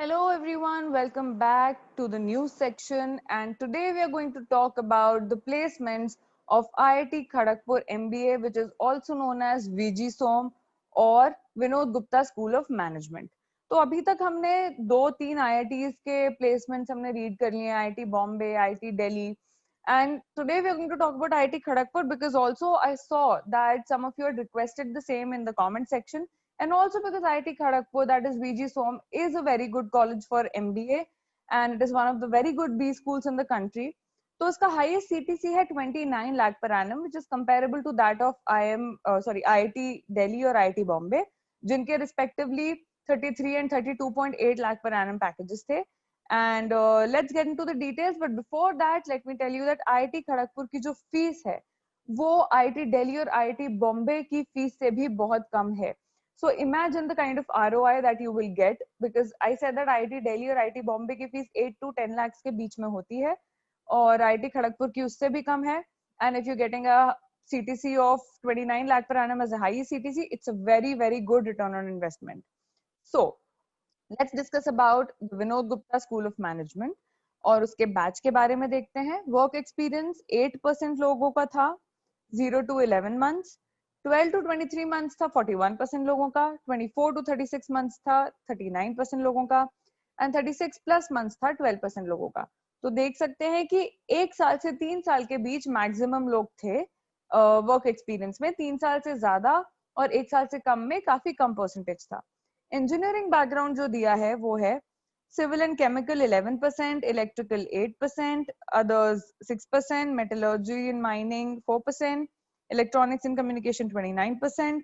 Hello everyone, welcome back to the news section, and today we are going to talk about the placements of IIT Kharagpur MBA, which is also known as VG SOM और Vinod Gupta school of management. तो अभी तक हमने दो तीन IITs के placements हमने read कर लिए, IIT Bombay, IIT Delhi, and today we are going to talk about IIT Kharagpur because also I saw that some of you had requested the same in the comment section. And also because IIT Kharagpur, that is VG SOM, is a very good college for MBA and it is one of the very good B schools in the country. तो इसका highest CTC है 29 lakh per annum, which is comparable to that of IIT Delhi or IIT Bombay, जिनके respectively 33 and 32.8 lakh per annum packages थे. And let's get into the details. But before that, let me tell you that IIT Kharagpur की जो fees है, वो IIT Delhi और IIT Bombay की fees से भी बहुत कम है. So imagine the kind of ROI that you will get, because I said that IIT Delhi और IIT Bombay की फीस 8 to 10 lakhs के बीच में होती है और IIT खड़गपुर की उससे भी कम है. And if you're getting a CTC of 29 lakh per annum as a high CTC, it's a very good return on investment. So let's discuss about the Vinod Gupta School of Management और उसके batch के बारे में देखते हैं. Work experience 8% लोगों का था, 0 to 11 months. 12 to 23 months था 41% लोगों का, 24 to 36 months था 39% लोगों का, एंड 36 प्लस मंथ्स था 12% लोगों का. तो देख सकते हैं कि 1 साल से 3 साल के बीच मैक्सिमम लोग थे वर्क एक्सपीरियंस में, 3 साल से ज्यादा और 1 साल से कम में काफी कम परसेंटेज था. इंजीनियरिंग बैकग्राउंड जो दिया है वो है civil and chemical 11%, electrical 8%, others 6%, metallurgy and mining 4%, electronics and communication 29%,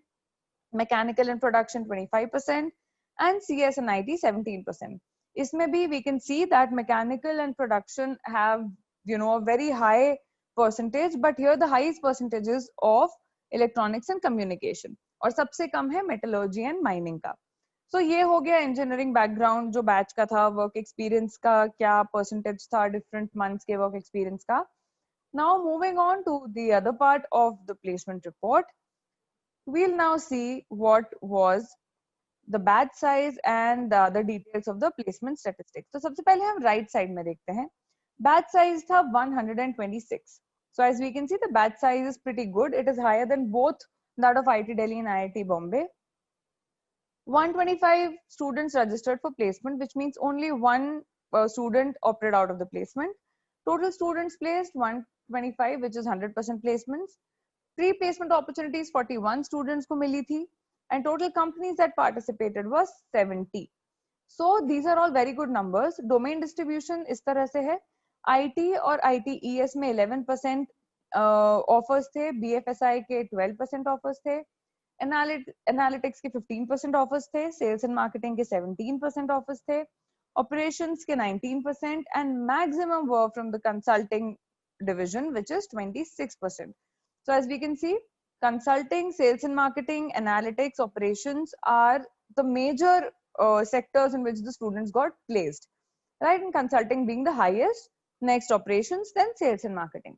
mechanical and production 25%, and CS and IT 17%. इसमें भी we can see that mechanical and production have a very high percentage, but here the highest percentage is of electronics and communication और सबसे कम है metallurgy and mining का. So ये हो गया engineering background जो बैच का था, work experience का क्या percentage था different months के work experience का. Now moving on to the other part of the placement report, we'll now see what was the batch size and the other details of the placement statistics. तो सबसे पहले हम right side में देखते हैं. Batch size था 126. So as we can see, the batch size is pretty good. It is higher than both that of IIT Delhi and IIT Bombay. 125 students registered for placement, which means only one student opted out of the placement. Total students placed 125, which is 100% placements. Pre-placement opportunities 41 students को मिली थी, and total companies that participated was 70. So these are all very good numbers. Domain distribution इस तरह से है. IT और ITES में 11% offers थे, BFSI के 12% offers थे, एनालिटिक्स के 15% ऑफर्स थे, सेल्स एंड मार्केटिंग के 17% ऑफर्स थे, ऑपरेशंस के 19%, and maximum were from the consulting division, which is 26%. So as we can see, consulting, sales and marketing, analytics, operations are the major sectors in which the students got placed, right? And consulting being the highest, next operations, then sales and marketing.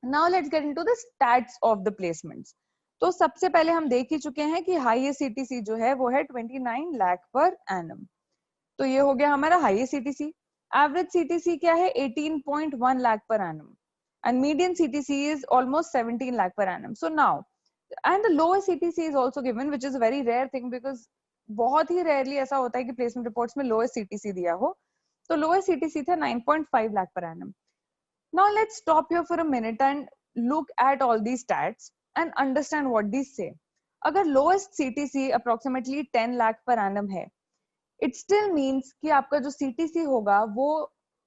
Now let's get into the stats of the placements. तो सबसे पहले हम देख ही चुके हैं कि highest CTC जो है वो है 29 लाख पर एनम. तो ये हो गया हमारा हाईएस्ट सीटीसी. एवरेज सीटीसी क्या है? 18.1 lakh per annum, and median CTC is almost 17 lakh per annum. So now, and the lowest CTC is also given, which is a very rare thing because बहुत ही rarely ऐसा होता है कि placement reports में lowest CTC दिया हो. तो lowest CTC था 9.5 lakh per annum. Now let's stop here for a minute and look at all these stats and understand what these say. अगर lowest CTC approximately 10 lakh per annum है, it still means कि आपका जो CTC होगा वो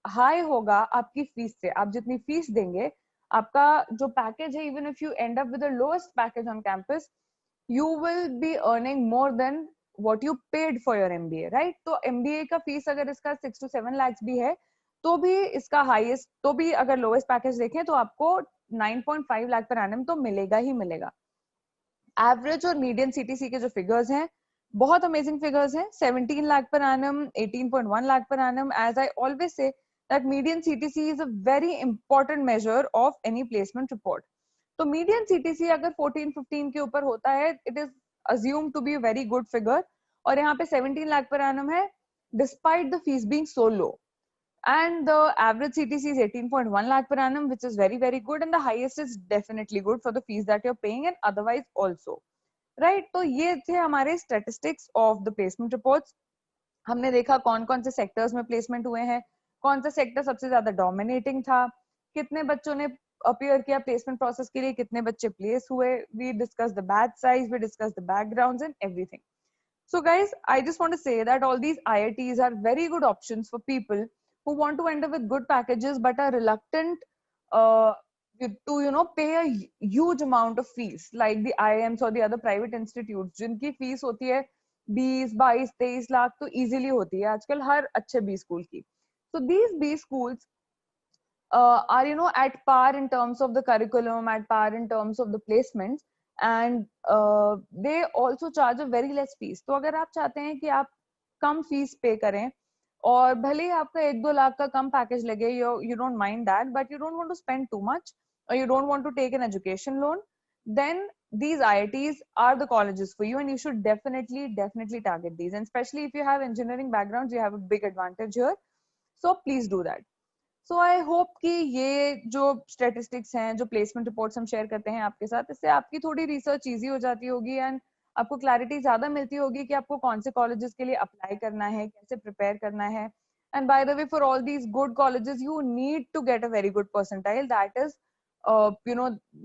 high होगा आपकी fees से. आप जितनी फीस देंगे, आपका जो पैकेज है, even if you and up with the lowest package on campus, you will be earning more than what you paid for your MBA, right? तो एमबीए का फीस अगर इसका 6 to 7 lakhs भी है, तो भी इसका हाईएस्ट, तो भी अगर लोएस्ट पैकेज देखें तो आपको 9.5 लाख पर एनम तो मिलेगा ही मिलेगा. एवरेज और मीडियम सीटीसी के जो फिगर्स हैं, बहुत अमेजिंग फिगर्स हैं. 17 lakh per annum, 18.1 lakh per annum. As I always say that median CTC is a very important measure of any placement report. तो median CTC अगर 14-15 के ऊपर होता है, it is assumed to be a very good figure. और यहाँ पे 17 lakh per annum है, despite the fees being so low. And the average CTC is 18.1 lakh per annum, which is very, very good. And the highest is definitely good for the fees that you're paying and otherwise also. Right? तो ये थे हमारे statistics of the placement reports. हमने देखा कौन कौन से sectors में प्लेसमेंट हुए हैं, कौन सा सेक्टर सबसे ज्यादा डोमिनेटिंग था, कितने बच्चों ने अपीयर किया प्लेसमेंट प्रोसेस के लिए, कितने बच्चे प्लेस हुए. We discuss the batch size, we discuss the backgrounds and everything. So guys, I just want to say that all these IITs are very good options for people who want to end up with good packages but are reluctant uh, to pay a huge amount of fees like the IIMs or the other private institutes जिनकी fees होती है 20, 22, 23 लाख तो easily होती है आजकल हर अच्छे B school की. So these B schools are at par in terms of the curriculum, at par in terms of the placements, and they also charge a very less fees. तो अगर आप चाहते हैं कि आप कम फीस पे करें और भले ही आपका 1-2 लाख का कम पैकेज लगे, you don't mind that, but you don't want to spend too much or you don't want to take an education loan, then these IITs are the colleges for you and you should definitely target these. And especially if you have engineering backgrounds, you have a big advantage here. So please do that. So I hope कि ये जो statistics हैं, जो placement reports हम share करते हैं आपके साथ, इससे आपकी थोड़ी रिसर्च इजी हो जाती होगी एंड आपको क्लैरिटी ज्यादा मिलती होगी कि आपको कौन से कॉलेजेस के लिए अप्लाई करना है, कैसे प्रिपेयर करना है. And by the way, for all these good colleges you need to get a very good percentile. That is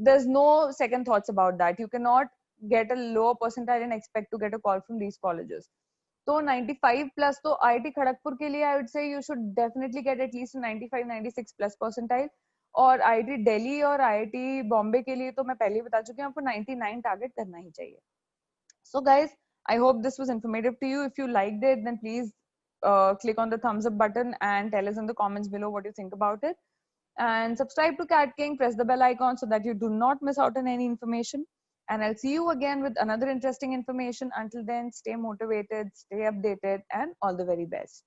there's no second thoughts about that. You cannot get a lower percentile and expect to get a call from these colleges. तो 95 plus तो IIT Kharagpur के लिए I would say you should definitely get at least 95 96 plus percentile. और IIT Delhi और IIT Bombay के लिए तो मैं पहले ही बता चुकी हूँ आपको 99 टारगेट करना ही चाहिए. So guys, I hope this was informative to you. If you liked it, then please click on the thumbs up button and tell us in the comments below what you think about it. And subscribe to Cat King, press the bell icon so that you do not miss out on any information. And I'll see you again with another interesting information. Until then, stay motivated, stay updated, and all the very best.